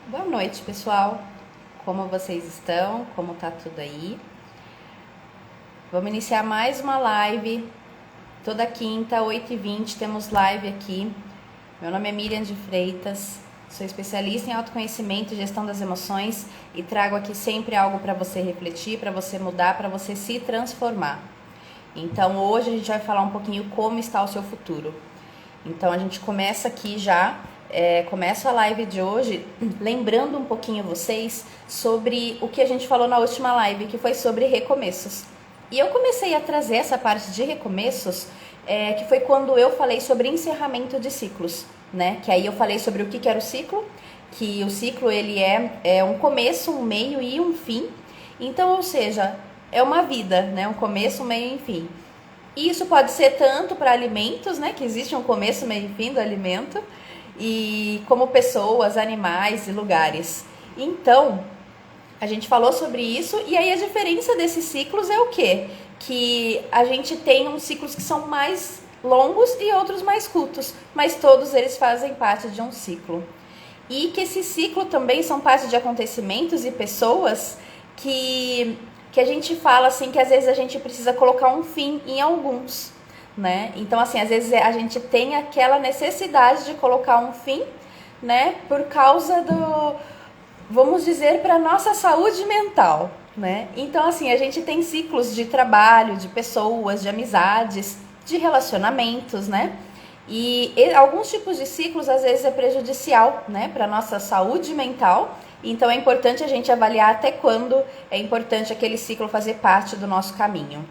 Boa noite, pessoal. Como vocês estão? Como tá tudo aí? Vamos iniciar mais uma live. Toda quinta, 8h20, temos live aqui. Meu nome é Miriam de Freitas. Sou especialista em autoconhecimento e gestão das emoções e trago aqui sempre algo para você refletir, para você mudar, para você se transformar. Então, hoje a gente vai falar um pouquinho como está o seu futuro. Então, a gente começa aqui já. Começo a live de hoje lembrando um pouquinho vocês sobre o que a gente falou na última live, que foi sobre recomeços. E eu comecei a trazer essa parte de recomeços, que foi quando eu falei sobre encerramento de ciclos, né? Que aí eu falei sobre o que era o ciclo, que o ciclo ele é um começo, um meio e um fim. Então, ou seja, é uma vida, né? Um começo, um meio e um fim. E isso pode ser tanto para alimentos, né? Que existe um começo, meio e fim do alimento, e como pessoas, animais e lugares. Então, a gente falou sobre isso, e aí a diferença desses ciclos é o quê? Que a gente tem uns ciclos que são mais longos e outros mais curtos, mas todos eles fazem parte de um ciclo. E que esse ciclo também são parte de acontecimentos e pessoas que a gente fala assim que às vezes a gente precisa colocar um fim em alguns, né? Então, assim, às vezes a gente tem aquela necessidade de colocar um fim, né? Por causa do, vamos dizer, para nossa saúde mental, né? Então, assim, a gente tem ciclos de trabalho, de pessoas, de amizades, de relacionamentos, né? E alguns tipos de ciclos às vezes é prejudicial, né, para nossa saúde mental. Então é importante a gente avaliar até quando é importante aquele ciclo fazer parte do nosso caminho.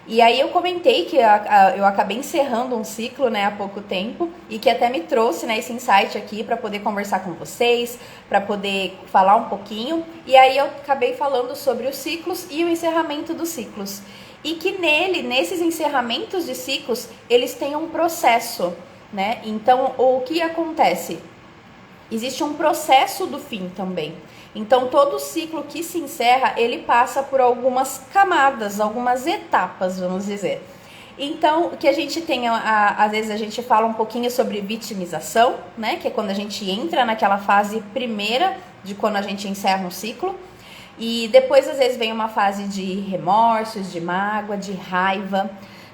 E aí eu comentei que eu acabei encerrando um ciclo, né, há pouco tempo, e que até me trouxe, né, esse insight aqui para poder conversar com vocês, para poder falar um pouquinho. E aí eu acabei falando sobre os ciclos e o encerramento dos ciclos. E que nesses encerramentos de ciclos, eles têm um processo, né? Então, o que acontece? Existe um processo do fim também. Então, todo ciclo que se encerra, ele passa por algumas camadas, algumas etapas, vamos dizer. Então, o que a gente tem, às vezes a gente fala um pouquinho sobre vitimização, né? Que é quando a gente entra naquela fase primeira de quando a gente encerra um ciclo. E depois, às vezes, vem uma fase de remorsos, de mágoa, de raiva,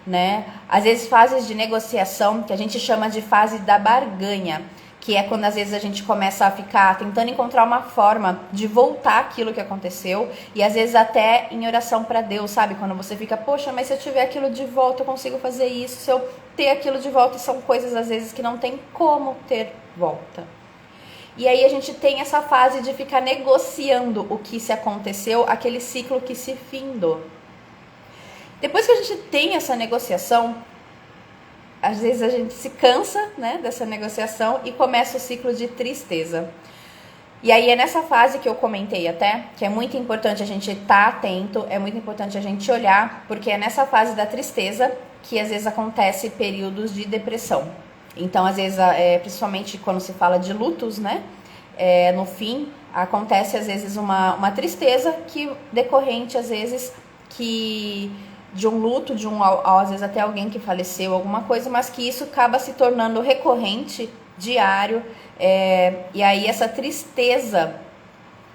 né? Às vezes, fases de negociação, que a gente chama de fase da barganha, que é quando às vezes a gente começa a ficar tentando encontrar uma forma de voltar aquilo que aconteceu, e às vezes até em oração para Deus, sabe? Quando você fica, poxa, mas se eu tiver aquilo de volta, eu consigo fazer isso, se eu ter aquilo de volta, e são coisas às vezes que não tem como ter volta. E aí a gente tem essa fase de ficar negociando o que se aconteceu, aquele ciclo que se findou. Depois que a gente tem essa negociação, às vezes a gente se cansa, né, dessa negociação e começa o ciclo de tristeza. E aí é nessa fase que eu comentei até, que é muito importante a gente estar atento, é muito importante a gente olhar, porque é nessa fase da tristeza que às vezes acontece períodos de depressão. Então, às vezes, principalmente quando se fala de lutos, né? No fim, acontece às vezes uma tristeza que decorrente, às vezes, que de um luto, às vezes até alguém que faleceu, alguma coisa, mas que isso acaba se tornando recorrente, diário, e aí essa tristeza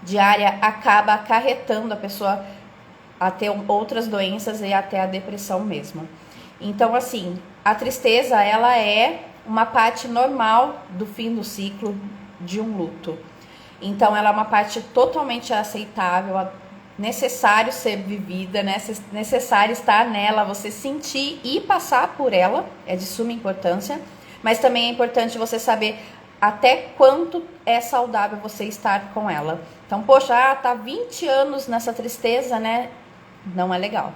diária acaba acarretando a pessoa a ter outras doenças e até a depressão mesmo. Então, assim, a tristeza, ela é uma parte normal do fim do ciclo de um luto. Então, ela é uma parte totalmente aceitável, necessário ser vivida, né? Necessário estar nela, você sentir e passar por ela, é de suma importância, mas também é importante você saber até quanto é saudável você estar com ela. Então, poxa, tá 20 anos nessa tristeza, né? Não é legal.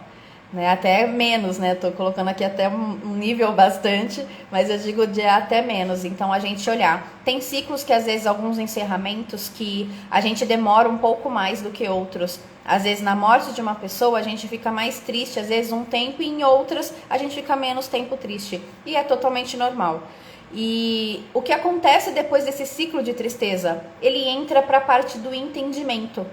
Né? Até menos, né? Tô colocando aqui até um nível bastante, mas eu digo de até menos. Então, a gente olhar. Tem ciclos que, às vezes, alguns encerramentos que a gente demora um pouco mais do que outros. Às vezes, na morte de uma pessoa, a gente fica mais triste, às vezes, um tempo, e em outras, a gente fica menos tempo triste. E é totalmente normal. E o que acontece depois desse ciclo de tristeza? Ele entra para a parte do entendimento,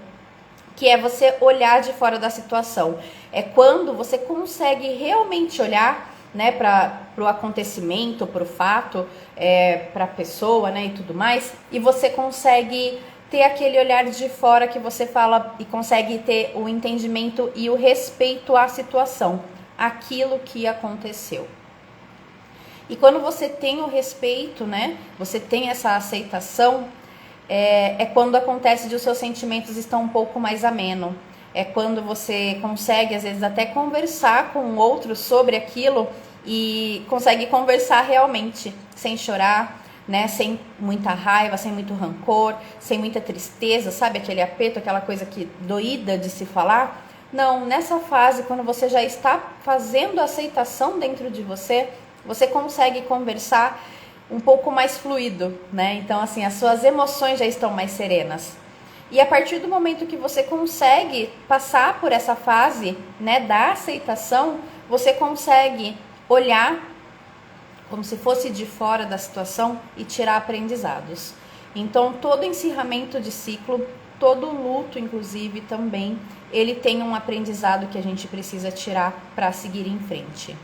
que é você olhar de fora da situação. É quando você consegue realmente olhar, né, para o acontecimento, para o fato, para a pessoa, né, e tudo mais, e você consegue ter aquele olhar de fora que você fala e consegue ter o entendimento e o respeito à situação, aquilo que aconteceu. E quando você tem o respeito, né, você tem essa aceitação, é quando acontece de os seus sentimentos estão um pouco mais ameno. É quando você consegue, às vezes, até conversar com o outro sobre aquilo e consegue conversar realmente, sem chorar, né, sem muita raiva, sem muito rancor, sem muita tristeza, sabe? Aquele aperto, aquela coisa que doída de se falar. Não, nessa fase, quando você já está fazendo a aceitação dentro de você, você consegue conversar um pouco mais fluido, né? Então, assim, as suas emoções já estão mais serenas. E a partir do momento que você consegue passar por essa fase, né, da aceitação, você consegue olhar como se fosse de fora da situação e tirar aprendizados. Então, todo encerramento de ciclo, todo luto, inclusive, também, ele tem um aprendizado que a gente precisa tirar para seguir em frente.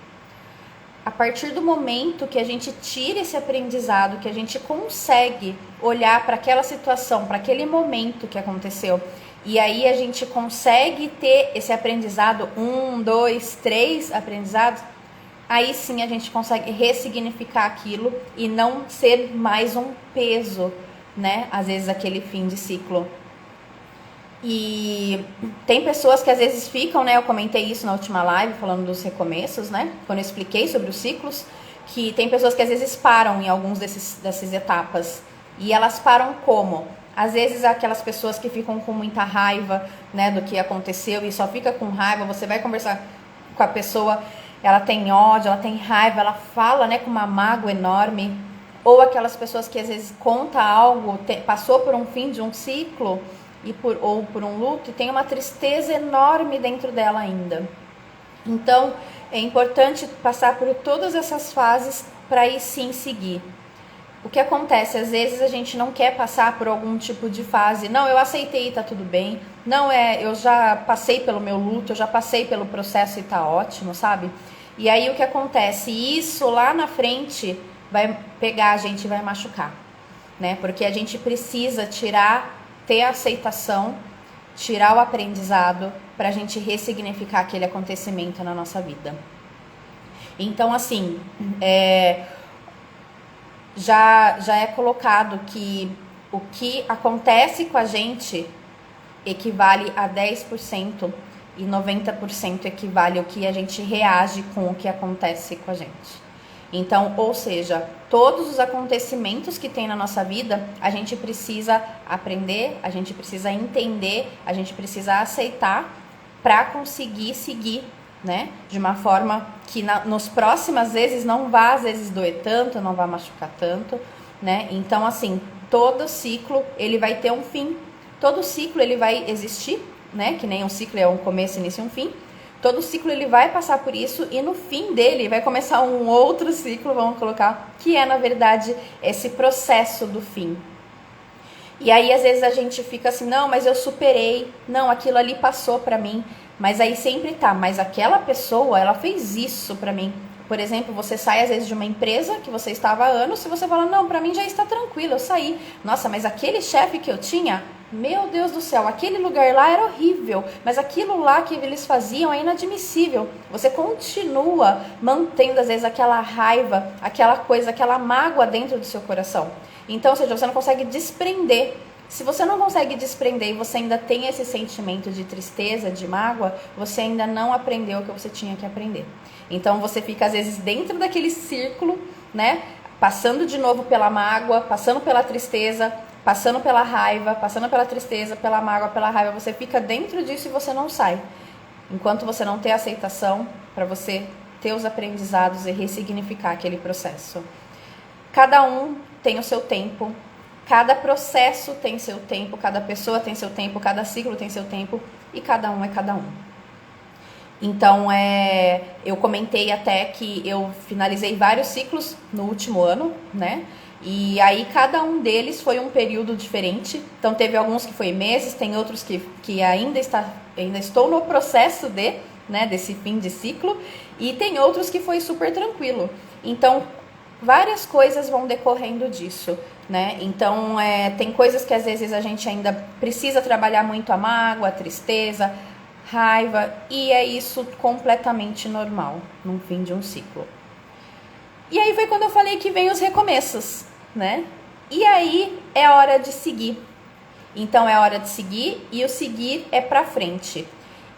A partir do momento que a gente tira esse aprendizado, que a gente consegue olhar para aquela situação, para aquele momento que aconteceu, e aí a gente consegue ter esse aprendizado, 1, 2, 3 aprendizados, aí sim a gente consegue ressignificar aquilo e não ser mais um peso, né? Às vezes aquele fim de ciclo. E tem pessoas que às vezes ficam, né? Eu comentei isso na última live, falando dos recomeços, né? Quando eu expliquei sobre os ciclos, que tem pessoas que às vezes param em alguns dessas etapas. E elas param como? Às vezes aquelas pessoas que ficam com muita raiva, né? Do que aconteceu e só fica com raiva, você vai conversar com a pessoa, ela tem ódio, ela tem raiva, ela fala, né? Com uma mágoa enorme. Ou aquelas pessoas que às vezes conta algo, passou por um fim de um ciclo ou por um luto e tem uma tristeza enorme dentro dela ainda. Então, é importante passar por todas essas fases para aí sim seguir. O que acontece? Às vezes a gente não quer passar por algum tipo de fase. Não, eu aceitei e tá tudo bem. Não, eu já passei pelo meu luto, eu já passei pelo processo e tá ótimo, sabe? E aí o que acontece? Isso lá na frente vai pegar a gente e vai machucar, né? Porque a gente precisa ter a aceitação, tirar o aprendizado para a gente ressignificar aquele acontecimento na nossa vida. Então, assim, já é colocado que o que acontece com a gente equivale a 10% e 90% equivale ao que a gente reage com o que acontece com a gente. Então, ou seja, todos os acontecimentos que tem na nossa vida, a gente precisa aprender, a gente precisa entender, a gente precisa aceitar para conseguir seguir, né? De uma forma que nos próximas vezes não vá, às vezes, doer tanto, não vá machucar tanto, né? Então, assim, todo ciclo, ele vai ter um fim. Todo ciclo, ele vai existir, né? Que nem um ciclo é um começo, início e um fim. Todo ciclo ele vai passar por isso e no fim dele vai começar um outro ciclo, vamos colocar, que é na verdade esse processo do fim. E aí às vezes a gente fica assim, não, mas eu superei, não, aquilo ali passou pra mim, mas aí sempre tá, mas aquela pessoa, ela fez isso pra mim. Por exemplo, você sai às vezes de uma empresa que você estava há anos, se você fala, não, pra mim já está tranquilo, eu saí. Nossa, mas aquele chefe que eu tinha, meu Deus do céu, aquele lugar lá era horrível, mas aquilo lá que eles faziam é inadmissível. Você continua mantendo às vezes aquela raiva, aquela coisa, aquela mágoa dentro do seu coração. Então, ou seja, você não consegue desprender. Se você não consegue desprender e você ainda tem esse sentimento de tristeza, de mágoa, você ainda não aprendeu o que você tinha que aprender. Então você fica às vezes dentro daquele círculo, né? Passando de novo pela mágoa, passando pela tristeza, passando pela raiva, passando pela tristeza, pela mágoa, pela raiva. Você fica dentro disso e você não sai. Enquanto você não ter aceitação para você ter os aprendizados e ressignificar aquele processo. Cada um tem o seu tempo. Cada processo tem seu tempo, cada pessoa tem seu tempo, cada ciclo tem seu tempo e cada um é cada um. Então, eu comentei até que eu finalizei vários ciclos no último ano, né? E aí cada um deles foi um período diferente. Então, teve alguns que foi meses, tem outros que ainda estou no processo desse fim de ciclo e tem outros que foi super tranquilo. Então, várias coisas vão decorrendo disso, né? Então, tem coisas que às vezes a gente ainda precisa trabalhar muito, a mágoa, a tristeza, raiva, e é isso completamente normal no fim de um ciclo. E aí foi quando eu falei que vem os recomeços, né? E aí é hora de seguir. Então é hora de seguir, e o seguir é pra frente.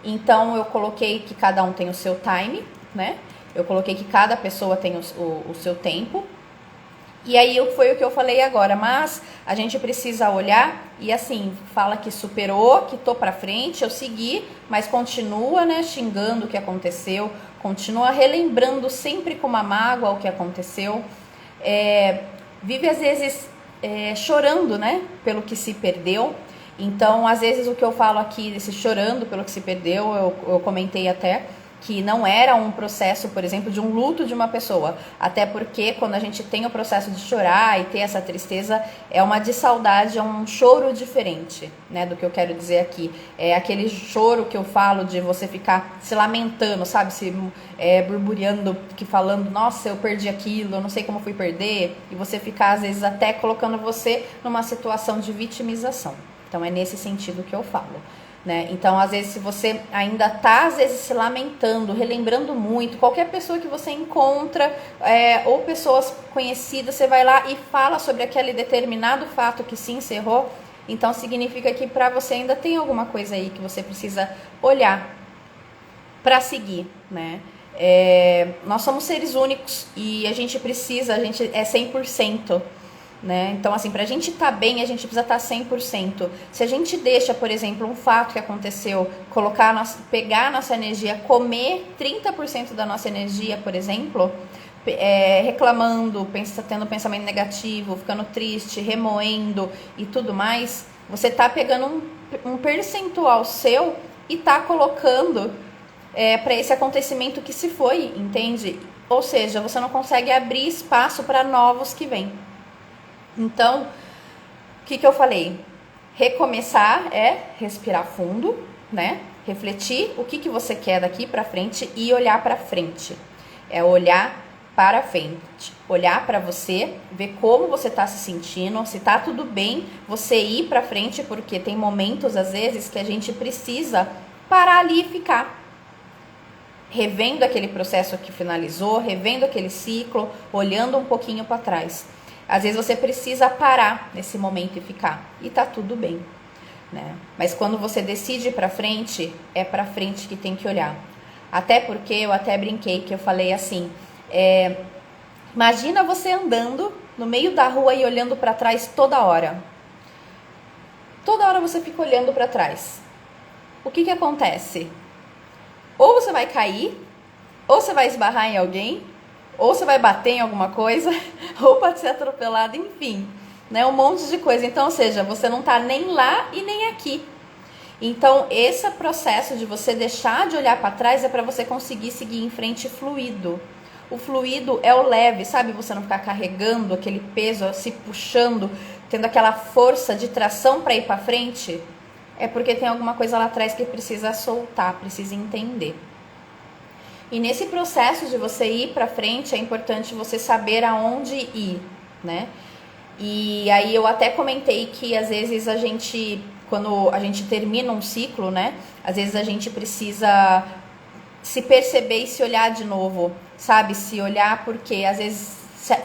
Então eu coloquei que cada um tem o seu time, né? Eu coloquei que cada pessoa tem o seu tempo. E aí foi o que eu falei agora, mas a gente precisa olhar e assim, fala que superou, que tô pra frente, eu segui, mas continua, né, xingando o que aconteceu, continua relembrando sempre com uma mágoa o que aconteceu, vive às vezes chorando, né, pelo que se perdeu. Então, às vezes o que eu falo aqui, esse chorando pelo que se perdeu, eu comentei até, que não era um processo, por exemplo, de um luto de uma pessoa. Até porque quando a gente tem o processo de chorar e ter essa tristeza, é uma de saudade, é um choro diferente, né, do que eu quero dizer aqui. É aquele choro que eu falo de você ficar se lamentando, sabe, se burbureando, que falando, nossa, eu perdi aquilo, eu não sei como fui perder, e você ficar, às vezes, até colocando você numa situação de vitimização. Então, é nesse sentido que eu falo. Né? Então, às vezes, se você ainda está, às vezes, se lamentando, relembrando muito, qualquer pessoa que você encontra, ou pessoas conhecidas, você vai lá e fala sobre aquele determinado fato que se encerrou, então significa que para você ainda tem alguma coisa aí que você precisa olhar para seguir, né? Nós somos seres únicos e a gente é 100%. Né? Então, assim, pra gente estar bem, a gente precisa estar 100%. Se a gente deixa, por exemplo, um fato que aconteceu, pegar a nossa energia, comer 30% da nossa energia, por exemplo, reclamando, tendo pensamento negativo, ficando triste, remoendo e tudo mais, você tá pegando um percentual seu e tá colocando para esse acontecimento que se foi, entende? Ou seja, você não consegue abrir espaço para novos que vêm. Então, o que eu falei? Recomeçar é respirar fundo, né? Refletir o que você quer daqui para frente e olhar para frente. É olhar para frente, olhar para você, ver como você está se sentindo, se tá tudo bem, você ir para frente, porque tem momentos às vezes que a gente precisa parar ali e ficar revendo aquele processo que finalizou, revendo aquele ciclo, olhando um pouquinho para trás. Às vezes você precisa parar nesse momento e ficar, e tá tudo bem, né? Mas quando você decide ir pra frente, é pra frente que tem que olhar. Até porque eu até brinquei, que eu falei assim, imagina você andando no meio da rua e olhando pra trás toda hora. Toda hora você fica olhando pra trás. O que acontece? Ou você vai cair, ou você vai esbarrar em alguém, ou você vai bater em alguma coisa, ou pode ser atropelado, enfim, né? Um monte de coisa. Então, ou seja, você não tá nem lá e nem aqui. Então, esse processo de você deixar de olhar para trás é para você conseguir seguir em frente fluido. O fluido é o leve, sabe? Você não ficar carregando aquele peso, se puxando, tendo aquela força de tração para ir para frente. É porque tem alguma coisa lá atrás que precisa soltar, precisa entender. E nesse processo de você ir para frente, é importante você saber aonde ir, né? E aí eu até comentei que às vezes quando a gente termina um ciclo, né? Às vezes a gente precisa se perceber e se olhar de novo, sabe? Se olhar porque às vezes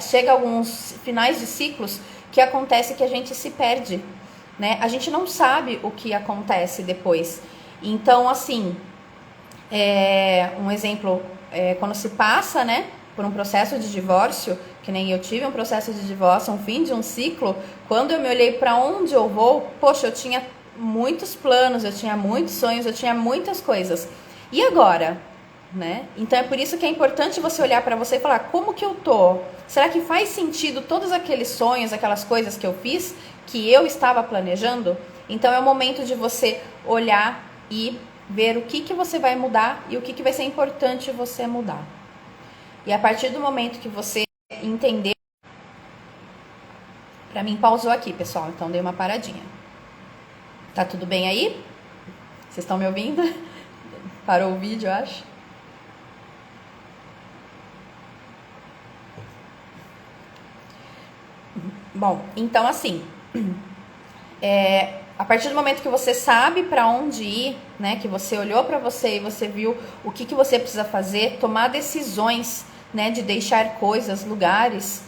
chega alguns finais de ciclos que acontece que a gente se perde, né? A gente não sabe o que acontece depois. Então, assim, um exemplo, quando se passa, né, por um processo de divórcio, que nem eu tive um processo de divórcio, um fim de um ciclo, quando eu me olhei para onde eu vou, poxa, eu tinha muitos planos, eu tinha muitos sonhos, eu tinha muitas coisas. E agora? Né? Então é por isso que é importante você olhar para você e falar, como que eu tô? Será que faz sentido todos aqueles sonhos, aquelas coisas que eu fiz, que eu estava planejando? Então é o momento de você olhar e ver o que você vai mudar e o que vai ser importante você mudar. E a partir do momento que você entender... Pra mim pausou aqui, pessoal, então dei uma paradinha. Tá tudo bem aí? Vocês estão me ouvindo? Parou o vídeo, eu acho. Bom, então assim, a partir do momento que você sabe para onde ir, né, que você olhou para você e você viu o que você precisa fazer, tomar decisões, né, de deixar coisas, lugares,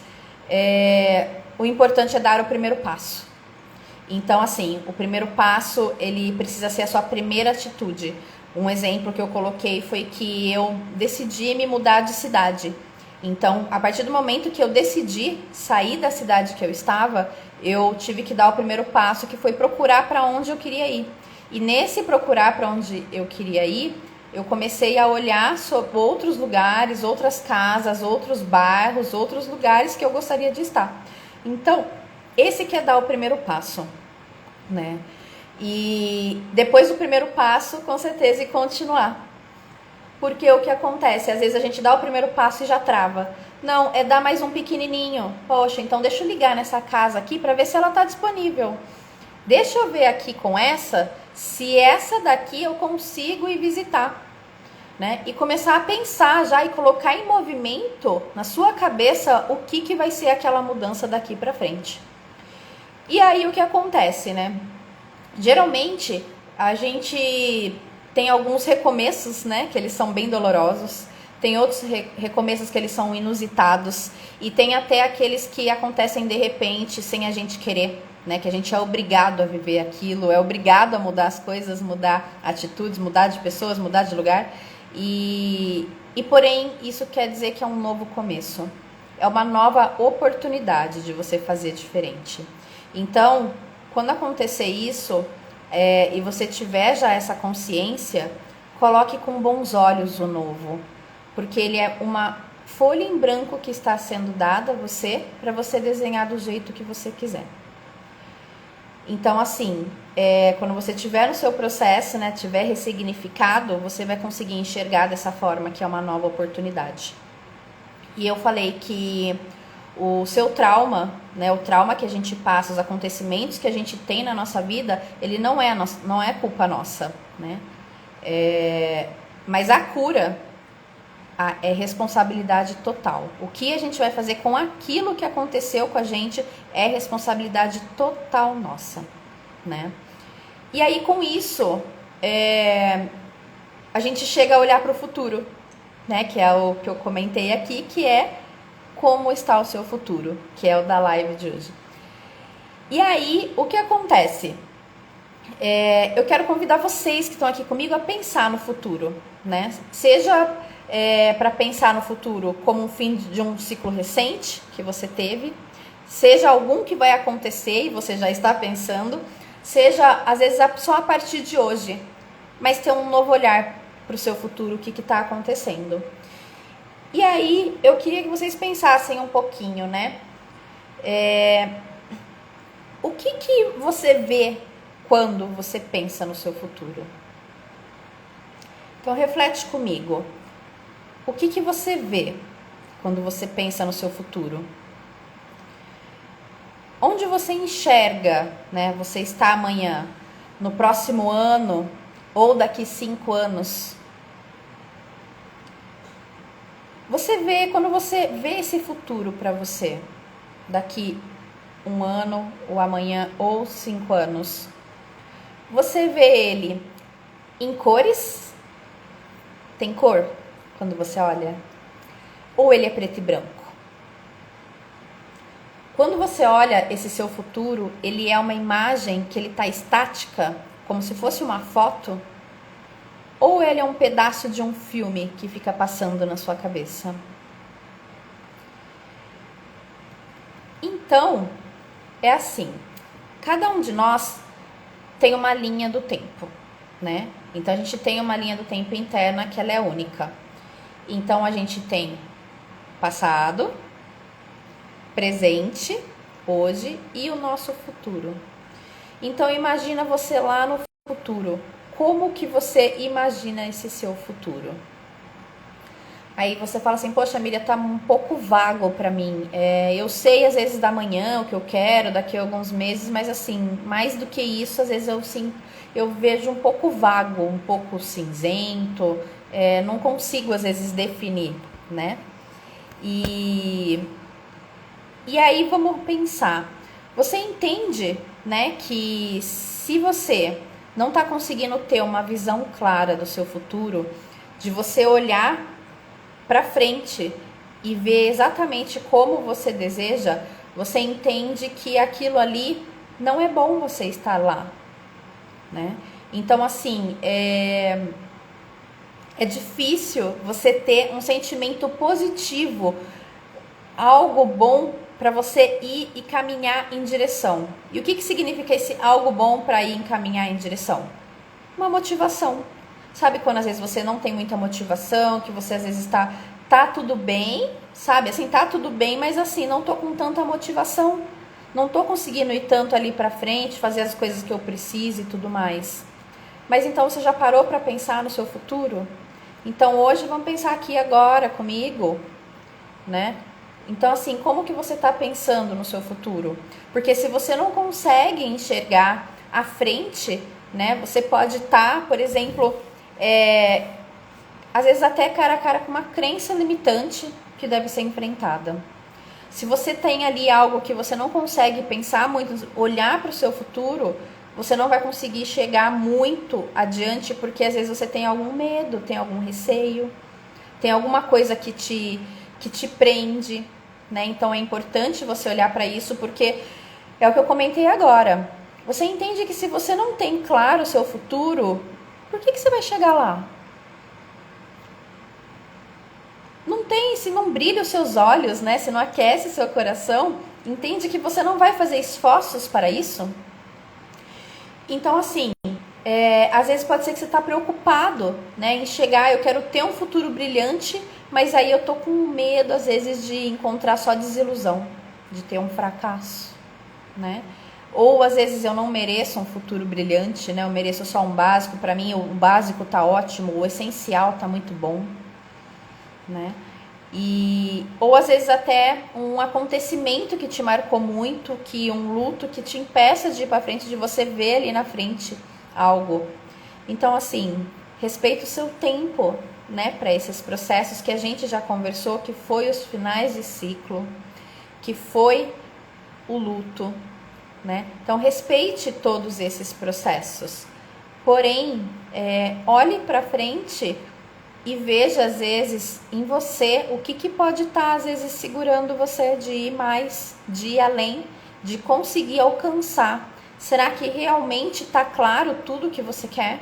o importante é dar o primeiro passo. Então, assim, o primeiro passo, ele precisa ser a sua primeira atitude. Um exemplo que eu coloquei foi que eu decidi me mudar de cidade. Então, a partir do momento que eu decidi sair da cidade que eu estava, eu tive que dar o primeiro passo, que foi procurar para onde eu queria ir. E nesse procurar para onde eu queria ir, eu comecei a olhar sobre outros lugares, outras casas, outros bairros, outros lugares que eu gostaria de estar. Então, esse que é dar o primeiro passo, né? E depois do primeiro passo, com certeza, e continuar. Porque o que acontece? Às vezes a gente dá o primeiro passo e já trava. Não, é dar mais um pequenininho. Poxa, então deixa eu ligar nessa casa aqui para ver se ela está disponível. Deixa eu ver aqui com essa, se essa daqui eu consigo ir visitar. Né? E começar a pensar já e colocar em movimento na sua cabeça o que vai ser aquela mudança daqui para frente. E aí o que acontece, né? Geralmente a gente tem alguns recomeços, né, que eles são bem dolorosos. Tem outros recomeços que eles são inusitados. E tem até aqueles que acontecem de repente, sem a gente querer, né? Que a gente é obrigado a viver aquilo, é obrigado a mudar as coisas, mudar atitudes, mudar de pessoas, mudar de lugar. E porém, isso quer dizer que é um novo começo. É uma nova oportunidade de você fazer diferente. Então, quando acontecer isso, e você tiver já essa consciência, coloque com bons olhos o novo. Porque ele é uma folha em branco que está sendo dada a você, para você desenhar do jeito que você quiser. Então, assim, quando você tiver no seu processo, né, tiver ressignificado, você vai conseguir enxergar dessa forma, que é uma nova oportunidade. E eu falei que o seu trauma, né, o trauma que a gente passa, os acontecimentos que a gente tem na nossa vida, ele não é culpa nossa, né? Mas a cura é responsabilidade total. O que a gente vai fazer com aquilo que aconteceu com a gente é responsabilidade total nossa, né? E aí com isso, a gente chega a olhar para o futuro, né? Que é o que eu comentei aqui, que é como está o seu futuro, que é o da live de hoje. E aí, o que acontece? Eu quero convidar vocês que estão aqui comigo a pensar no futuro, né? Seja para pensar no futuro como um fim de um ciclo recente que você teve, seja algum que vai acontecer e você já está pensando, seja às vezes só a partir de hoje, mas ter um novo olhar para o seu futuro, o que está acontecendo. E aí, eu queria que vocês pensassem um pouquinho, né? O que você vê quando você pensa no seu futuro? Então, reflete comigo. O que você vê quando você pensa no seu futuro? Onde você enxerga, né? Você está amanhã, no próximo ano ou daqui 5 anos? Você vê, quando você vê esse futuro para você, daqui 1 ano, ou amanhã, ou 5 anos, você vê ele em cores? Tem cor quando você olha? Ou ele é preto e branco? Quando você olha esse seu futuro, ele é uma imagem que ele está estática, como se fosse uma foto? Ou ele é um pedaço de um filme que fica passando na sua cabeça? Então, é assim, cada um de nós tem uma linha do tempo, né? Então, a gente tem uma linha do tempo interna que ela é única. Então, a gente tem passado, presente, hoje e o nosso futuro. Então, imagina você lá no futuro. Como que você imagina esse seu futuro? Aí você fala assim, poxa, Miriam, tá um pouco vago pra mim. Eu sei às vezes da manhã o que eu quero, daqui a alguns meses, mas assim, mais do que isso, às vezes eu vejo um pouco vago, um pouco cinzento, não consigo às vezes definir, né? E aí vamos pensar, Você entende, né, que se você não está conseguindo ter uma visão clara do seu futuro, de você olhar para frente e ver exatamente como você deseja, você entende que aquilo ali não é bom você estar lá, né? Então, assim, é difícil você ter um sentimento positivo, algo bom para você ir e caminhar em direção. E o que significa esse algo bom para ir caminhar em direção? Uma motivação. Sabe quando às vezes você não tem muita motivação, que você às vezes tá tudo bem, sabe? Assim, tá tudo bem, mas assim, não tô com tanta motivação. Não tô conseguindo ir tanto ali pra frente, fazer as coisas que eu preciso e tudo mais. Mas então você já parou para pensar no seu futuro? Então hoje vamos pensar aqui agora comigo, né? Então assim, como que você está pensando no seu futuro? Porque se você não consegue enxergar à frente, né? Você pode estar, por exemplo, às vezes até cara a cara com uma crença limitante que deve ser enfrentada. Se você tem ali algo que você não consegue pensar muito, olhar para o seu futuro, você não vai conseguir chegar muito adiante, porque às vezes você tem algum medo, tem algum receio, tem alguma coisa que te prende, né? Então é importante você olhar para isso, porque é o que eu comentei agora. Você entende que se você não tem claro o seu futuro, por que você vai chegar lá? Não tem, se não brilha os seus olhos, né? Se não aquece o seu coração, entende que você não vai fazer esforços para isso? Então, assim, às vezes pode ser que você está preocupado, né, em chegar, eu quero ter um futuro brilhante, mas aí eu tô com medo, às vezes, de encontrar só desilusão, de ter um fracasso, né? Ou, às vezes, eu não mereço um futuro brilhante, né? Eu mereço só um básico, para mim o básico tá ótimo, o essencial tá muito bom, né? Ou às vezes até um acontecimento que te marcou muito, que um luto que te impeça de ir para frente, de você ver ali na frente algo. Então, assim, respeita o seu tempo, né, para esses processos que a gente já conversou, que foi os finais de ciclo, que foi o luto, né? Então, respeite todos esses processos. Porém, olhe para frente e veja, às vezes, em você o que pode estar, às vezes, segurando você de ir mais, de ir além, de conseguir alcançar. Será que realmente está claro tudo que você quer?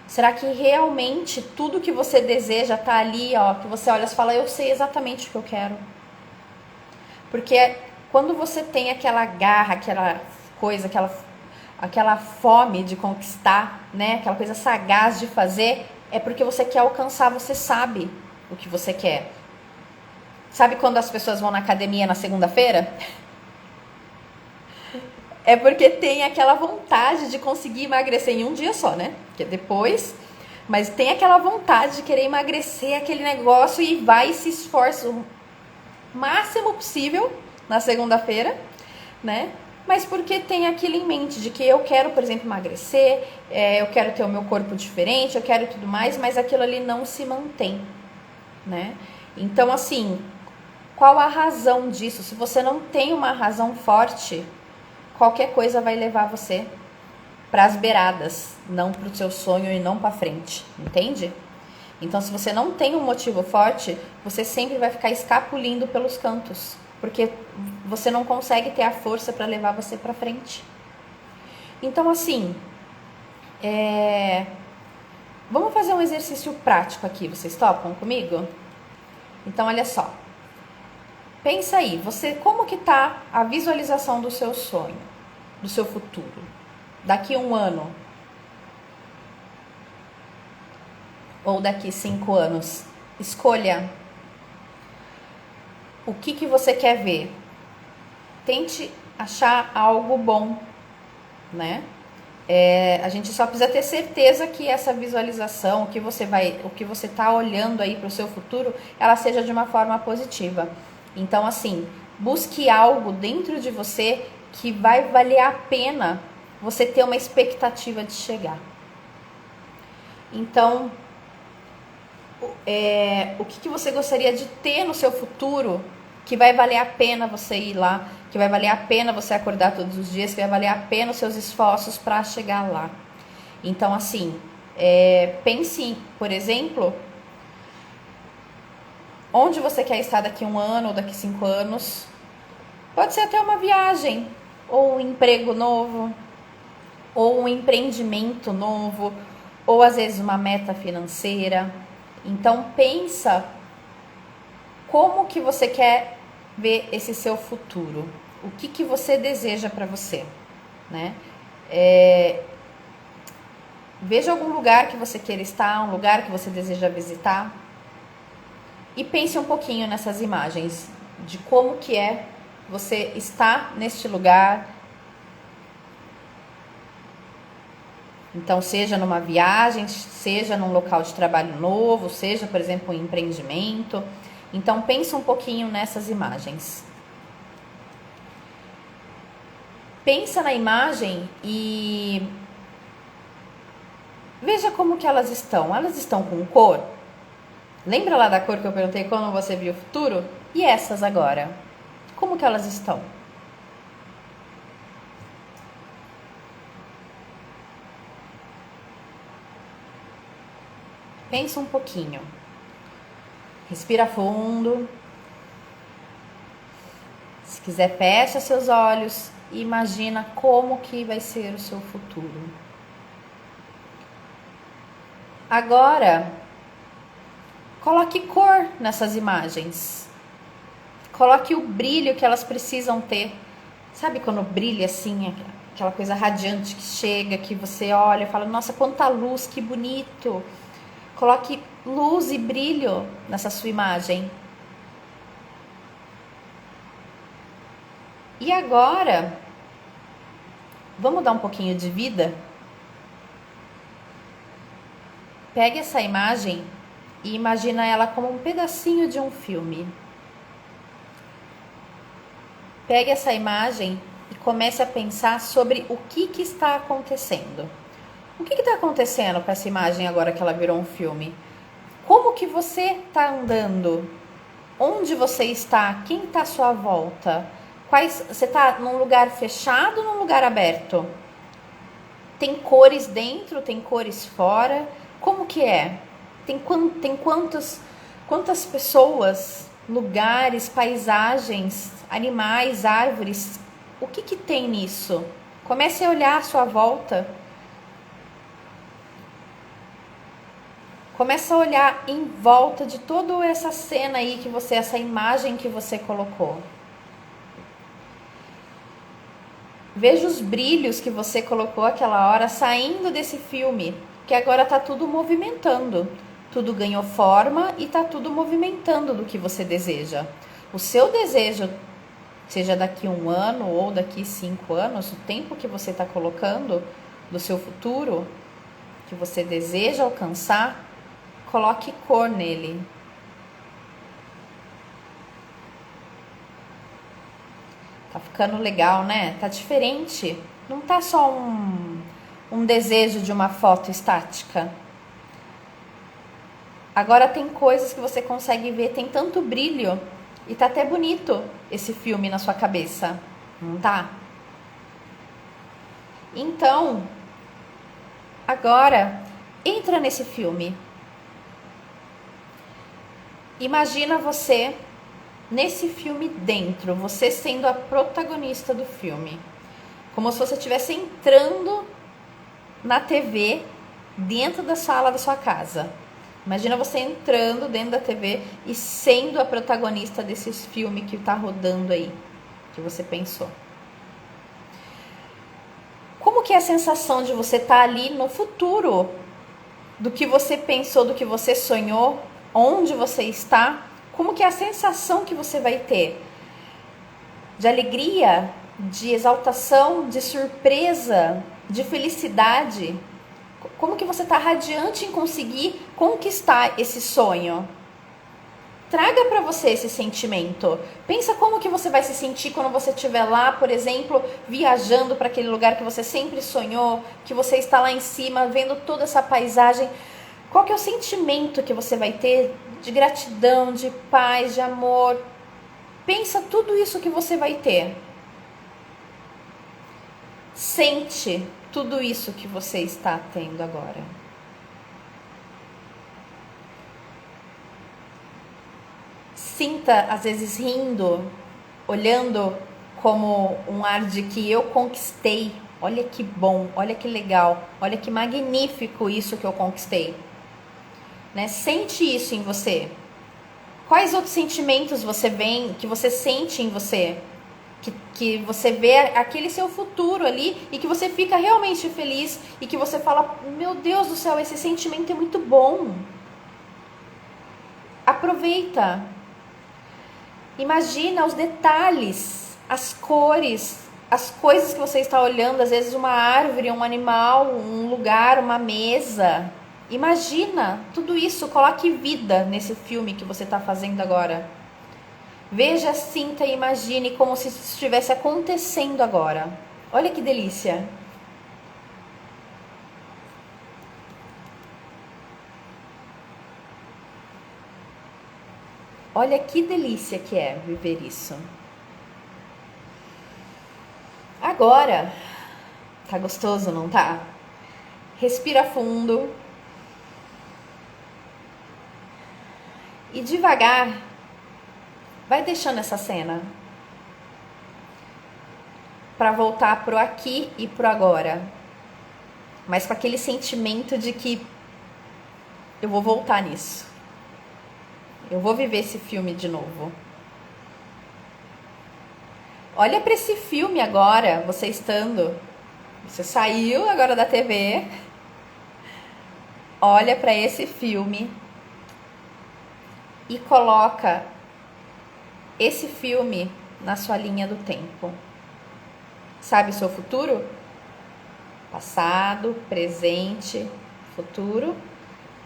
Será que realmente tudo que você deseja está ali, ó, que você olha e fala, eu sei exatamente o que eu quero? Porque quando você tem aquela garra, aquela coisa, aquela fome de conquistar, né? Aquela coisa sagaz de fazer, é porque você quer alcançar, você sabe o que você quer. Sabe quando as pessoas vão na academia na segunda-feira? É porque tem aquela vontade de conseguir emagrecer em um dia só, né? Porque depois... Mas tem aquela vontade de querer emagrecer aquele negócio e vai e se esforça o máximo possível na segunda-feira, né? Mas porque tem aquilo em mente de que eu quero, por exemplo, emagrecer, eu quero ter o meu corpo diferente, eu quero tudo mais, mas aquilo ali não se mantém, né? Então, assim, qual a razão disso? Se você não tem uma razão forte, qualquer coisa vai levar você para as beiradas, não para o seu sonho e não para frente, entende? Então, se você não tem um motivo forte, você sempre vai ficar escapulindo pelos cantos, porque você não consegue ter a força para levar você para frente. Então, assim, vamos fazer um exercício prático aqui, vocês topam comigo? Então, olha só. Pensa aí, como que tá a visualização do seu sonho, do seu futuro? Daqui 1 ano? Ou daqui 5 anos? Escolha o que você quer ver. Tente achar algo bom, né? A gente só precisa ter certeza que essa visualização, o que você está olhando aí para o seu futuro, ela seja de uma forma positiva. Então, assim, busque algo dentro de você que vai valer a pena você ter uma expectativa de chegar. Então, o que você gostaria de ter no seu futuro que vai valer a pena você ir lá, que vai valer a pena você acordar todos os dias, que vai valer a pena os seus esforços para chegar lá. Então, assim, pense, por exemplo, onde você quer estar daqui a 1 ano ou daqui 5 anos. Pode ser até uma viagem, ou um emprego novo, ou um empreendimento novo, ou às vezes uma meta financeira. Então pensa como que você quer ver esse seu futuro, o que você deseja para você, né? Veja algum lugar que você queira estar, um lugar que você deseja visitar, e pense um pouquinho nessas imagens de como que é você estar neste lugar. Então, seja numa viagem, seja num local de trabalho novo, seja, por exemplo, um empreendimento. Então, pensa um pouquinho nessas imagens. Pensa na imagem e veja como que elas estão. Elas estão com cor? Lembra lá da cor que eu perguntei quando você viu o futuro? E essas agora? Como que elas estão? Pensa um pouquinho. Respira fundo. Se quiser, fecha seus olhos e imagina como que vai ser o seu futuro. Agora, coloque cor nessas imagens. Coloque o brilho que elas precisam ter. Sabe quando brilha assim, aquela coisa radiante que chega, que você olha e fala, nossa, quanta luz, que bonito. Coloque luz e brilho nessa sua imagem. E agora, vamos dar um pouquinho de vida? Pegue essa imagem e imagina ela como um pedacinho de um filme. Pegue essa imagem e comece a pensar sobre o que está acontecendo. O que está acontecendo com essa imagem agora que ela virou um filme? Como que você está andando? Onde você está? Quem está à sua volta? Você está num lugar fechado ou num lugar aberto? Tem cores dentro? Tem cores fora? Como que é? Tem quantas pessoas, lugares, paisagens, animais, árvores? O que tem nisso? Comece a olhar à sua volta. Começa a olhar em volta de toda essa cena aí essa imagem que você colocou. Veja os brilhos que você colocou aquela hora saindo desse filme, que agora tá tudo movimentando. Tudo ganhou forma e tá tudo movimentando do que você deseja. O seu desejo, seja daqui 1 ano ou daqui 5 anos, o tempo que você está colocando do seu futuro, que você deseja alcançar, coloque cor nele. Tá ficando legal, né? Tá diferente. Não tá só um desejo de uma foto estática. Agora tem coisas que você consegue ver, tem tanto brilho. E tá até bonito esse filme na sua cabeça. Não tá? Então, agora, entra nesse filme. Imagina você nesse filme dentro, você sendo a protagonista do filme. Como se você estivesse entrando na TV dentro da sala da sua casa. Imagina você entrando dentro da TV e sendo a protagonista desse filme que está rodando aí, que você pensou. Como que é a sensação de você estar ali no futuro do que você pensou, do que você sonhou, onde você está? Como que é a sensação que você vai ter? De alegria, de exaltação, de surpresa, de felicidade? Como que você está radiante em conseguir conquistar esse sonho? Traga para você esse sentimento. Pensa como que você vai se sentir quando você estiver lá, por exemplo, viajando para aquele lugar que você sempre sonhou, que você está lá em cima, vendo toda essa paisagem. Qual que é o sentimento que você vai ter de gratidão, de paz, de amor? Pensa tudo isso que você vai ter. Sente tudo isso que você está tendo agora. Sinta, às vezes, rindo, olhando como um ar de que eu conquistei. Olha que bom, olha que legal, olha que magnífico isso que eu conquistei. Né? Sente isso em você. Quais outros sentimentos você vem, que você sente em você? Que você vê aquele seu futuro ali e que você fica realmente feliz e que você fala, meu Deus do céu, esse sentimento é muito bom. Aproveita. Imagina os detalhes, as cores, as coisas que você está olhando, às vezes uma árvore, um animal, um lugar, uma mesa. Imagina tudo isso, coloque vida nesse filme que você está fazendo agora. Veja, sinta e imagine como se estivesse acontecendo agora. Olha que delícia. Olha que delícia que é viver isso. Agora, tá gostoso, não tá? Respira fundo. E devagar, vai deixando essa cena. Para voltar pro aqui e pro agora. Mas com aquele sentimento de que eu vou voltar nisso. Eu vou viver esse filme de novo. Olha para esse filme agora, você estando. Você saiu agora da TV. Olha para esse filme e coloca esse filme na sua linha do tempo. Sabe o seu futuro? Passado, presente, futuro.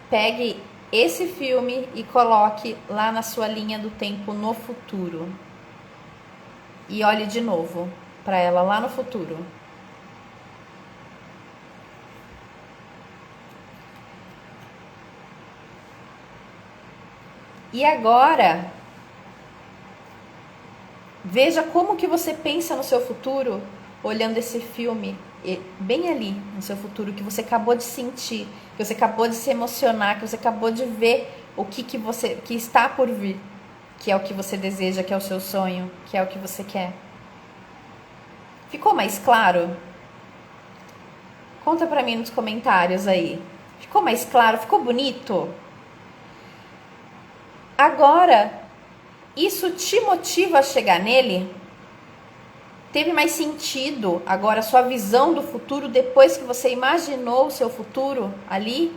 Pegue esse filme e coloque lá na sua linha do tempo no futuro. E olhe de novo para ela lá no futuro. E agora, veja como que você pensa no seu futuro olhando esse filme bem ali no seu futuro, que você acabou de sentir, que você acabou de se emocionar, que você acabou de ver o que está por vir, que é o que você deseja, que é o seu sonho, que é o que você quer. Ficou mais claro? Conta pra mim nos comentários aí. Ficou mais claro? Ficou bonito? Agora, isso te motiva a chegar nele? Teve mais sentido agora a sua visão do futuro depois que você imaginou o seu futuro ali?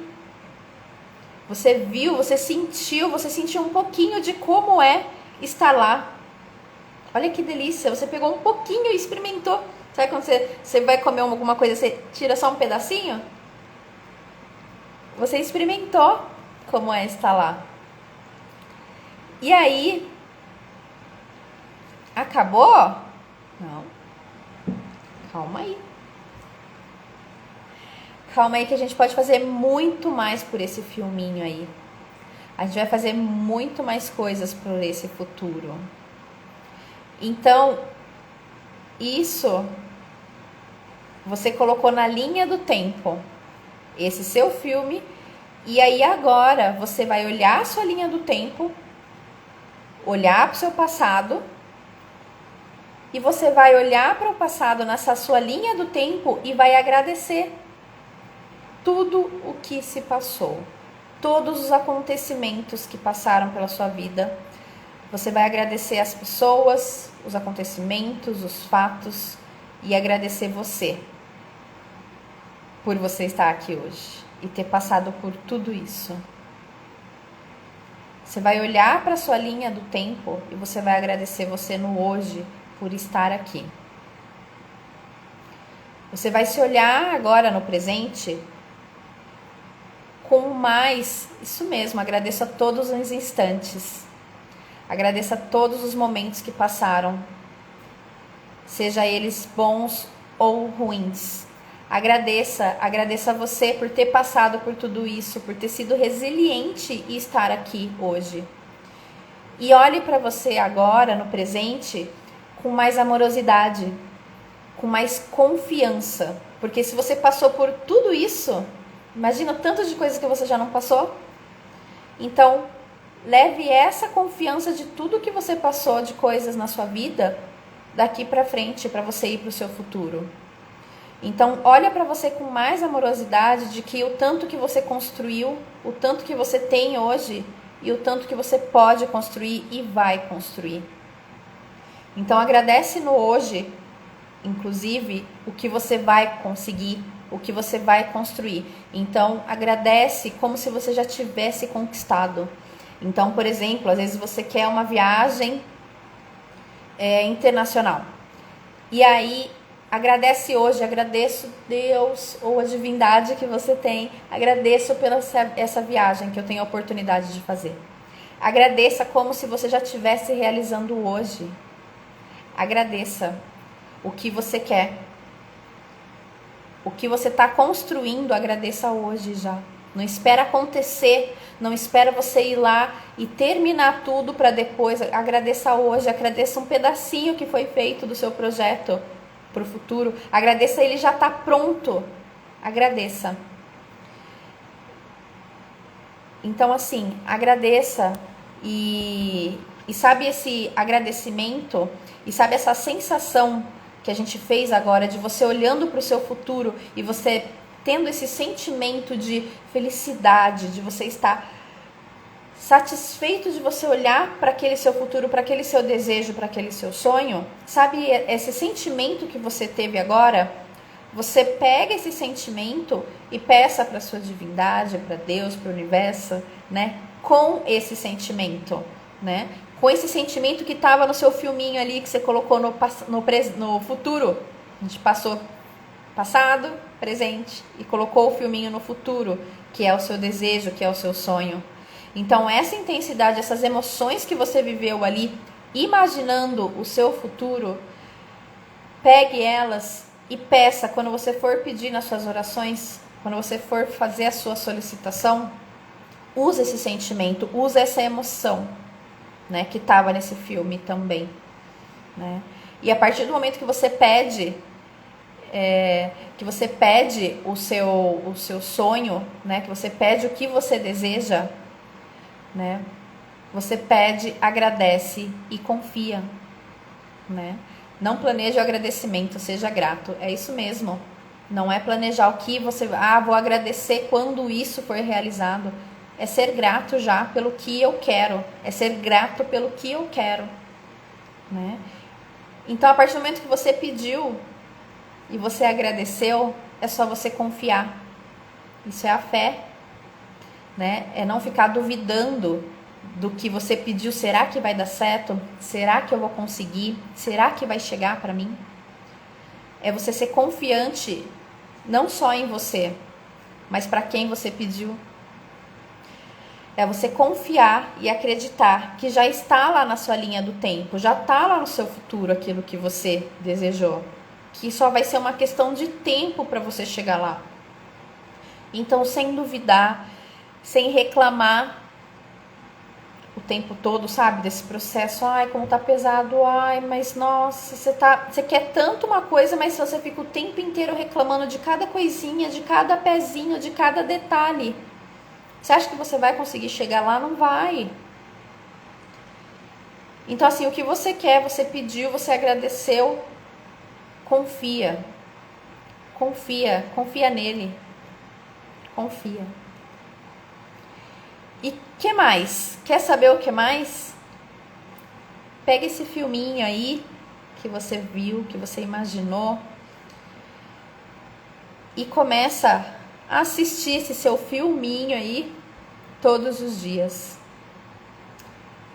Você viu, você sentiu um pouquinho de como é estar lá. Olha que delícia, você pegou um pouquinho e experimentou. Sabe quando você vai comer alguma coisa, você tira só um pedacinho? Você experimentou como é estar lá. E aí, acabou? Não. Calma aí. Calma aí que a gente pode fazer muito mais por esse filminho aí. A gente vai fazer muito mais coisas por esse futuro. Então, isso você colocou na linha do tempo esse seu filme. E aí agora você vai olhar a sua linha do tempo, olhar para o seu passado. E você vai olhar para o passado nessa sua linha do tempo e vai agradecer tudo o que se passou. Todos os acontecimentos que passaram pela sua vida. Você vai agradecer as pessoas, os acontecimentos, os fatos e agradecer você por você estar aqui hoje e ter passado por tudo isso. Você vai olhar para a sua linha do tempo e você vai agradecer você no hoje por estar aqui. Você vai se olhar agora no presente com mais, isso mesmo, agradeça todos os instantes. Agradeça todos os momentos que passaram, seja eles bons ou ruins. Agradeça você por ter passado por tudo isso, por ter sido resiliente e estar aqui hoje. E olhe para você agora, no presente, com mais amorosidade, com mais confiança. Porque se você passou por tudo isso, imagina o tanto de coisas que você já não passou. Então, leve essa confiança de tudo que você passou de coisas na sua vida daqui para frente, para você ir para o seu futuro. Então, olha para você com mais amorosidade de que o tanto que você construiu, o tanto que você tem hoje e o tanto que você pode construir e vai construir. Então, agradece no hoje, inclusive, o que você vai conseguir, o que você vai construir. Então, agradece como se você já tivesse conquistado. Então, por exemplo, às vezes você quer uma viagem internacional. E aí, agradece hoje, agradeço Deus ou a divindade que você tem. Agradeço pela essa viagem que eu tenho a oportunidade de fazer. Agradeça como se você já estivesse realizando hoje. Agradeça o que você quer. O que você está construindo, agradeça hoje já. Não espera acontecer, não espera você ir lá e terminar tudo para depois. Agradeça hoje, agradeça um pedacinho que foi feito do seu projeto para o futuro. Agradeça, ele já está pronto. Agradeça. Então, assim, agradeça e sabe esse agradecimento e sabe essa sensação que a gente fez agora de você olhando para o seu futuro e você tendo esse sentimento de felicidade, de você estar satisfeito de você olhar para aquele seu futuro, para aquele seu desejo, para aquele seu sonho. Sabe esse sentimento que você teve agora? Você pega esse sentimento e peça para sua divindade, para Deus, para o universo, né? Com esse sentimento, né? Com esse sentimento que estava no seu filminho ali, que você colocou no futuro. A gente passou passado, presente e colocou o filminho no futuro, que é o seu desejo, que é o seu sonho. Então, essa intensidade, essas emoções que você viveu ali, imaginando o seu futuro, pegue elas e peça, quando você for pedir nas suas orações, quando você for fazer a sua solicitação, use esse sentimento, use essa emoção, né, que estava nesse filme também, né? E a partir do momento que você pede, o seu sonho, né, que você pede o que você deseja, né, você pede, agradece e confia, né? Não planeje o agradecimento, seja grato. É isso mesmo. Não é planejar o que você... vou agradecer quando isso for realizado. É ser grato já pelo que eu quero. É ser grato pelo que eu quero, né? Então, a partir do momento que você pediu e você agradeceu, é só você confiar. Isso é a fé, né? É não ficar duvidando do que você pediu. Será que vai dar certo? Será que eu vou conseguir? Será que vai chegar para mim? É você ser confiante, não só em você, mas para quem você pediu. É você confiar e acreditar que já está lá na sua linha do tempo, já está lá no seu futuro aquilo que você desejou, que só vai ser uma questão de tempo para você chegar lá. Então, sem duvidar, sem reclamar o tempo todo, sabe, desse processo. Ai, como tá pesado, ai, mas nossa, você quer tanto uma coisa, mas você fica o tempo inteiro reclamando de cada coisinha, de cada pezinho, de cada detalhe. Você acha que você vai conseguir chegar lá? Não vai. Então, assim, o que você quer, você pediu, você agradeceu, confia. Confia nele. Confia. E que mais? Quer saber o que mais? Pega esse filminho aí que você viu, que você imaginou e começa a assistir esse seu filminho aí todos os dias.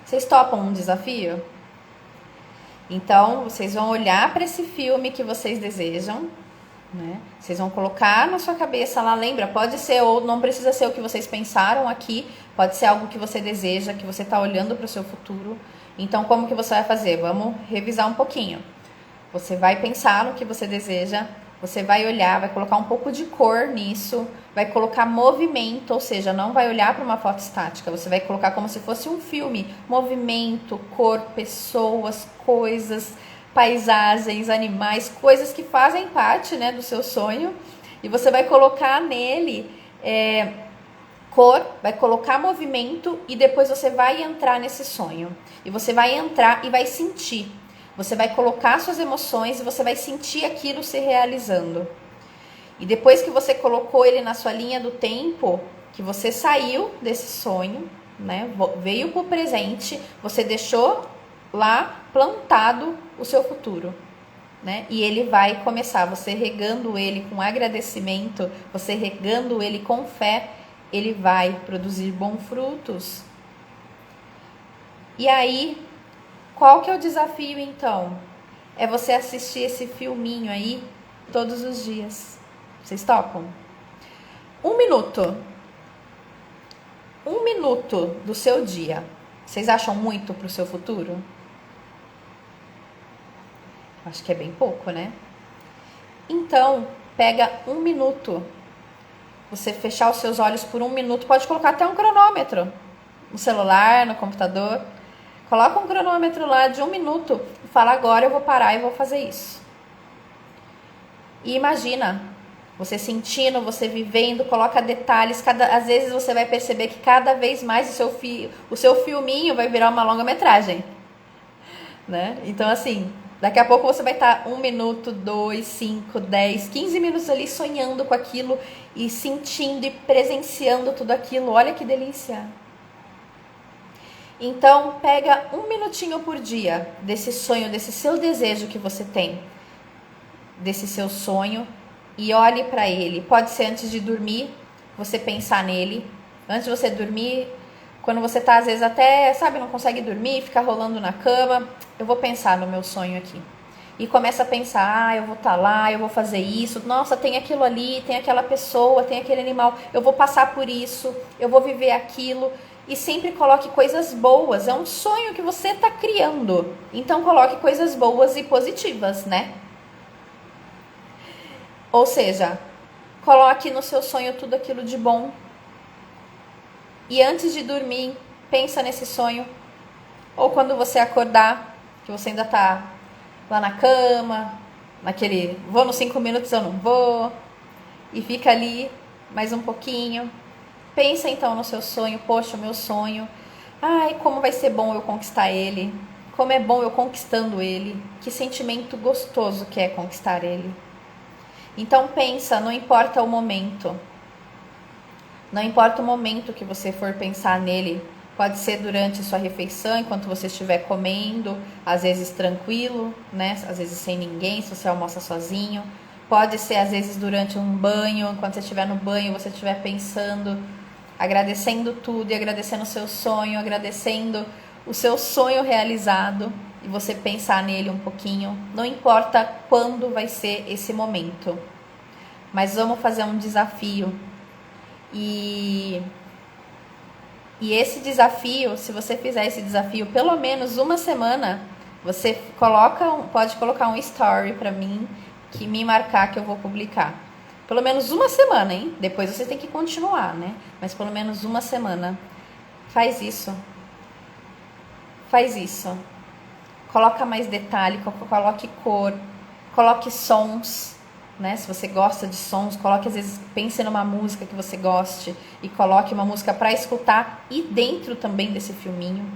Vocês topam um desafio? Então, vocês vão olhar para esse filme que vocês desejam, né? Vocês vão colocar na sua cabeça lá, lembra? Pode ser, ou não precisa ser o que vocês pensaram aqui, pode ser algo que você deseja, que você está olhando para o seu futuro. Então, como que você vai fazer? Vamos revisar um pouquinho. Você vai pensar no que você deseja, você vai olhar, vai colocar um pouco de cor nisso, vai colocar movimento, ou seja, não vai olhar para uma foto estática, você vai colocar como se fosse um filme, movimento, cor, pessoas, coisas, paisagens, animais, coisas que fazem parte, né, do seu sonho. E você vai colocar nele cor, vai colocar movimento e depois você vai entrar nesse sonho. E você vai entrar e vai sentir. Você vai colocar suas emoções e você vai sentir aquilo se realizando. E depois que você colocou ele na sua linha do tempo, que você saiu desse sonho, né, veio para o presente, você deixou lá plantado o seu futuro, né? E ele vai começar, você regando ele com agradecimento, você regando ele com fé, ele vai produzir bons frutos. E aí, qual que é o desafio então? É você assistir esse filminho aí todos os dias. Vocês topam? 1 minuto. 1 minuto do seu dia. Vocês acham muito pro seu futuro? Acho que é bem pouco, né? Então, pega 1 minuto. Você fechar os seus olhos por 1 minuto. Pode colocar até um cronômetro. No celular, no computador. Coloca um cronômetro lá de 1 minuto. E fala, agora eu vou parar e vou fazer isso. E imagina, você sentindo, você vivendo, coloca detalhes. Às vezes você vai perceber que cada vez mais o seu filminho vai virar uma longa-metragem. Né? Então, assim, daqui a pouco você vai estar 1 minuto, 2, 5, 10, 15 minutos ali sonhando com aquilo e sentindo e presenciando tudo aquilo. Olha que delícia! Então, pega 1 minutinho por dia desse sonho, desse seu desejo que você tem, desse seu sonho, e olhe para ele. Pode ser antes de dormir, você pensar nele. Antes de você dormir, quando você tá às vezes até, sabe, não consegue dormir, fica rolando na cama, eu vou pensar no meu sonho aqui. E começa a pensar, eu vou estar lá, eu vou fazer isso, nossa, tem aquilo ali, tem aquela pessoa, tem aquele animal, eu vou passar por isso, eu vou viver aquilo. E sempre coloque coisas boas, é um sonho que você está criando. Então coloque coisas boas e positivas, né? Ou seja, coloque no seu sonho tudo aquilo de bom. E antes de dormir, pensa nesse sonho. Ou quando você acordar, que você ainda tá lá na cama, naquele, vou nos 5 minutos, eu não vou. E fica ali mais um pouquinho. Pensa então no seu sonho, poxa, o meu sonho. Ai, como vai ser bom eu conquistar ele. Como é bom eu conquistando ele. Que sentimento gostoso que é conquistar ele. Então pensa, não importa o momento. Não importa o momento que você for pensar nele. Pode ser durante sua refeição, enquanto você estiver comendo, às vezes tranquilo, né? Às vezes sem ninguém, se você almoça sozinho. Pode ser às vezes durante um banho, enquanto você estiver no banho, você estiver pensando, agradecendo tudo e agradecendo o seu sonho, agradecendo o seu sonho realizado. E você pensar nele um pouquinho. Não importa quando vai ser esse momento. Mas vamos fazer um desafio. E esse desafio, se você fizer esse desafio pelo menos 1 semana, você pode colocar um story pra mim, que me marcar que eu vou publicar. Pelo menos 1 semana, hein? Depois você tem que continuar, né? Mas pelo menos 1 semana. Faz isso. Faz isso. Coloca mais detalhe, coloque cor, coloque sons, né? Se você gosta de sons, coloque, às vezes, pense numa música que você goste e coloque uma música para escutar e dentro também desse filminho.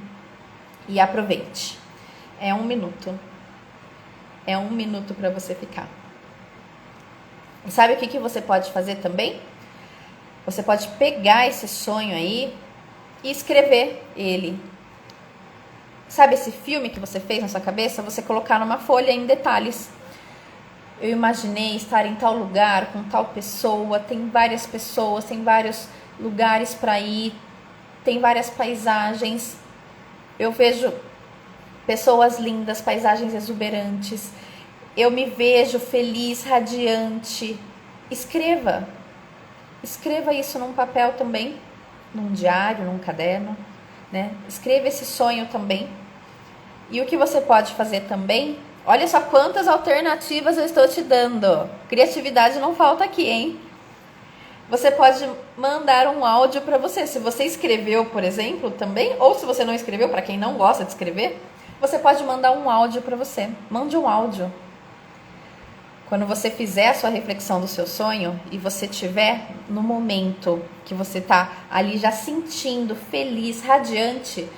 E aproveite. É 1 minuto. É 1 minuto para você ficar. E sabe o que você pode fazer também? Você pode pegar esse sonho aí e escrever ele. Sabe esse filme que você fez na sua cabeça? Você colocar numa folha em detalhes. Eu imaginei estar em tal lugar, com tal pessoa, tem várias pessoas, tem vários lugares para ir, tem várias paisagens. Eu vejo pessoas lindas, paisagens exuberantes. Eu me vejo feliz, radiante. Escreva. Escreva isso num papel também, num diário, num caderno, né? Escreva esse sonho também. E o que você pode fazer também, olha só quantas alternativas eu estou te dando. Criatividade não falta aqui, hein? Você pode mandar um áudio para você. Se você escreveu, por exemplo, também, ou se você não escreveu, para quem não gosta de escrever, Você pode mandar um áudio para você. Mande um áudio. Quando você fizer a sua reflexão do seu sonho e você estiver no momento que você está ali já sentindo feliz, radiante,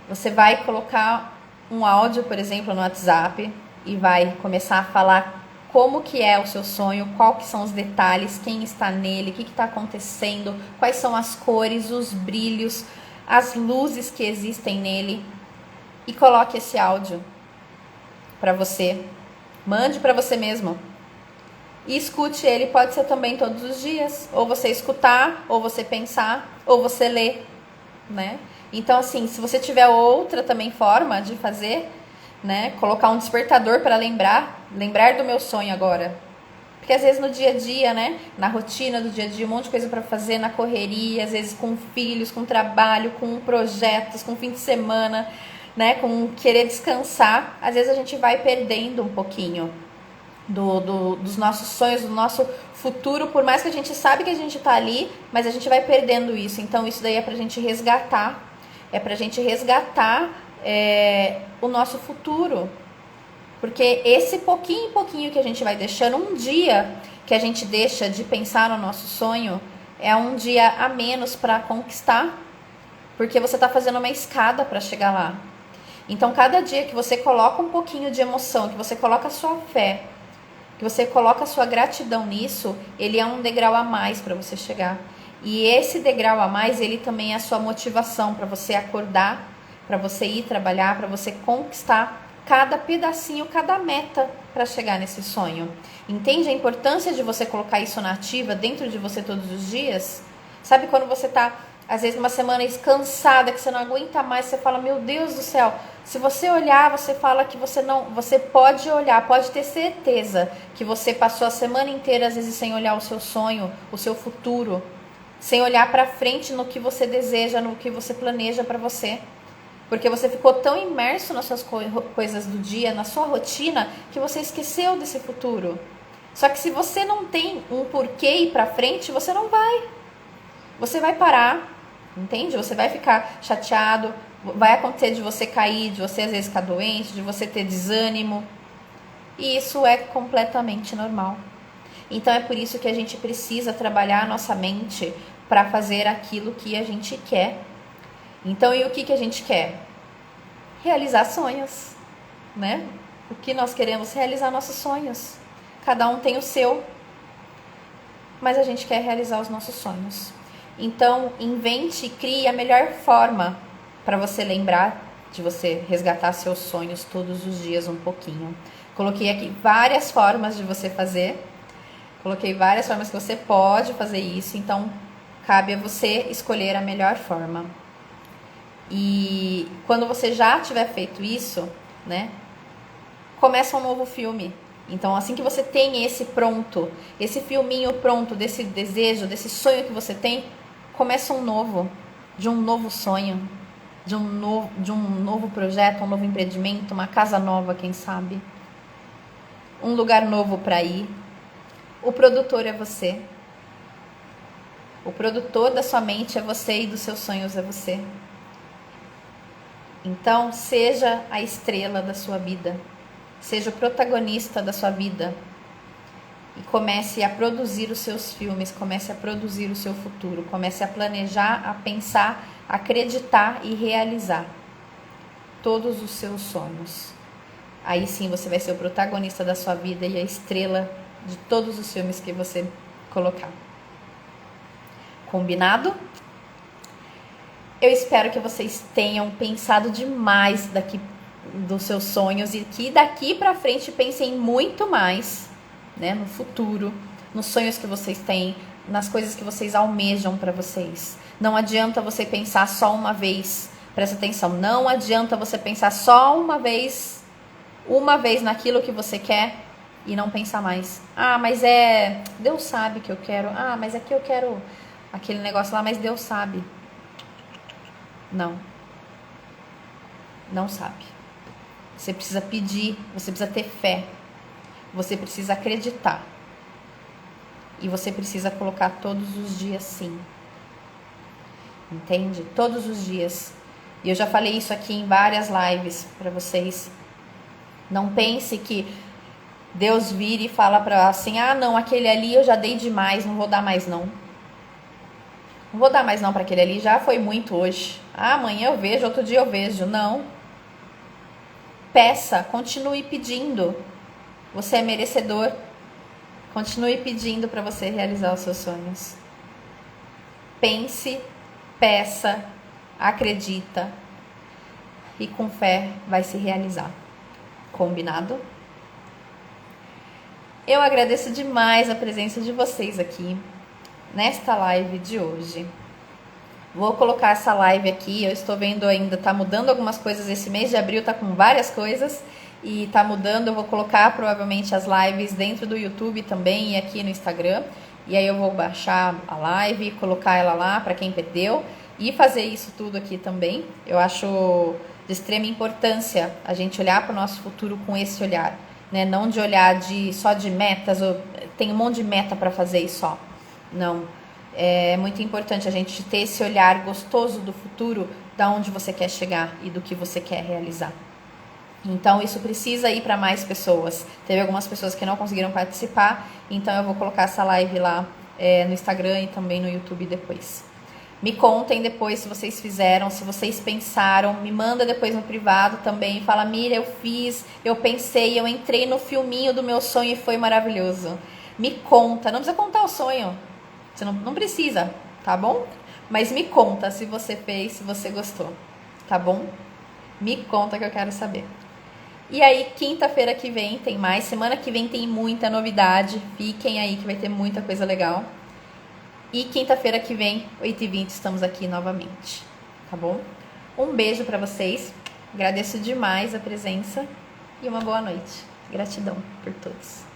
você vai colocar um áudio, por exemplo, no WhatsApp e vai começar a falar como que é o seu sonho, qual que são os detalhes, quem está nele, o que está acontecendo, quais são as cores, os brilhos, as luzes que existem nele. E coloque esse áudio para você. Mande para você mesmo. E escute ele, pode ser também todos os dias. Ou você escutar, ou você pensar, ou você ler, né? Então, assim, se você tiver outra também forma de fazer, né? Colocar um despertador para lembrar do meu sonho agora. Porque às vezes no dia a dia, né? Na rotina do dia a dia, um monte de coisa para fazer, na correria, às vezes com filhos, com trabalho, com projetos, com fim de semana, né? Com querer descansar. Às vezes a gente vai perdendo um pouquinho dos nossos sonhos, do nosso futuro, por mais que a gente sabe que a gente tá ali, mas a gente vai perdendo isso. Então isso daí é pra gente resgatar, o nosso futuro, porque esse pouquinho em pouquinho que a gente vai deixando, um dia que a gente deixa de pensar no nosso sonho, é um dia a menos para conquistar, porque você tá fazendo uma escada para chegar lá. Então cada dia que você coloca um pouquinho de emoção, que você coloca a sua fé, que você coloca a sua gratidão nisso, ele é um degrau a mais para você chegar. E esse degrau a mais, ele também é a sua motivação para você acordar, para você ir trabalhar, para você conquistar cada pedacinho, cada meta para chegar nesse sonho. Entende a importância de você colocar isso na ativa dentro de você todos os dias? Sabe quando você tá, às vezes, numa semana cansada, que você não aguenta mais, você fala, meu Deus do céu. Se você olhar, você fala que você pode olhar, pode ter certeza que você passou a semana inteira, às vezes, sem olhar o seu sonho, o seu futuro, sem olhar para frente no que você deseja, no que você planeja para você. Porque você ficou tão imerso nas suas coisas do dia, na sua rotina, que você esqueceu desse futuro. Só que se você não tem um porquê ir para frente, você não vai. Você vai parar, entende? Você vai ficar chateado, vai acontecer de você cair, de você às vezes ficar doente, de você ter desânimo. E isso é completamente normal. Então é por isso que a gente precisa trabalhar a nossa mente para fazer aquilo que a gente quer. Então, e o que a gente quer? Realizar sonhos, né? O que nós queremos? Realizar nossos sonhos. Cada um tem o seu, mas a gente quer realizar os nossos sonhos. Então, invente e crie a melhor forma para você lembrar de você resgatar seus sonhos todos os dias um pouquinho. Coloquei aqui várias formas de você fazer. Coloquei várias formas que você pode fazer isso. Então, cabe a você escolher a melhor forma. E quando você já tiver feito isso, né? Começa um novo filme. Então, assim que você tem esse pronto, esse filminho pronto, desse desejo, desse sonho que você tem, começa um novo, de um novo sonho, de um novo projeto, um novo empreendimento, uma casa nova, quem sabe, um lugar novo para ir. O produtor é você. O produtor da sua mente é você e dos seus sonhos é você. Então, seja a estrela da sua vida. Seja o protagonista da sua vida. E comece a produzir os seus filmes, comece a produzir o seu futuro, comece a planejar, a pensar, a acreditar e realizar todos os seus sonhos. Aí sim você vai ser o protagonista da sua vida e a estrela de todos os filmes que você colocar. Combinado? Eu espero que vocês tenham pensado demais dos seus sonhos e que daqui pra frente pensem muito mais, né, no futuro, nos sonhos que vocês têm, nas coisas que vocês almejam para vocês. Não adianta você pensar só uma vez, presta atenção, não adianta você pensar só uma vez naquilo que você quer e não pensar mais. Ah, mas Deus sabe que eu quero. Ah, mas aqui eu quero aquele negócio lá, mas Deus sabe. Não sabe. Você precisa pedir, você precisa ter fé, você precisa acreditar e você precisa colocar todos os dias sim, entende? Todos os dias E eu já falei isso aqui em várias lives para vocês. Não pense que Deus vira e fala para assim, ah não, aquele ali eu já dei demais, não vou dar mais não. Não vou dar mais não para aquele ali, já foi muito hoje. Ah, amanhã eu vejo, outro dia eu vejo. Não. Peça, continue pedindo. Você é merecedor. Continue pedindo para você realizar os seus sonhos. Pense, peça, acredita e com fé vai se realizar. Combinado? Eu agradeço demais a presença de vocês aqui nesta live de hoje. Vou colocar essa live aqui, eu estou vendo ainda, tá mudando algumas coisas, esse mês de abril tá com várias coisas e tá mudando, eu vou colocar provavelmente as lives dentro do YouTube também e aqui no Instagram, e aí eu vou baixar a live, colocar ela lá para quem perdeu e fazer isso tudo aqui também. Eu acho de extrema importância a gente olhar para o nosso futuro com esse olhar, né? Não de olhar só de metas, tem um monte de meta para fazer e só, não. É muito importante a gente ter esse olhar gostoso do futuro, da onde você quer chegar e do que você quer realizar. Então isso precisa ir para mais pessoas. Teve algumas pessoas que não conseguiram participar, então eu vou colocar essa live lá no Instagram e também no YouTube depois. Me contem depois se vocês fizeram, se vocês pensaram, me manda depois no privado também, fala, Mira, eu fiz, eu pensei, eu entrei no filminho do meu sonho e foi maravilhoso. Me conta, não precisa contar o sonho. Você não precisa, tá bom? Mas me conta se você fez, se você gostou, tá bom? Me conta que eu quero saber. E aí, quinta-feira que vem tem mais. Semana que vem tem muita novidade. Fiquem aí que vai ter muita coisa legal. E quinta-feira que vem, 8h20, estamos aqui novamente, tá bom? Um beijo pra vocês. Agradeço demais a presença e uma boa noite. Gratidão por todos.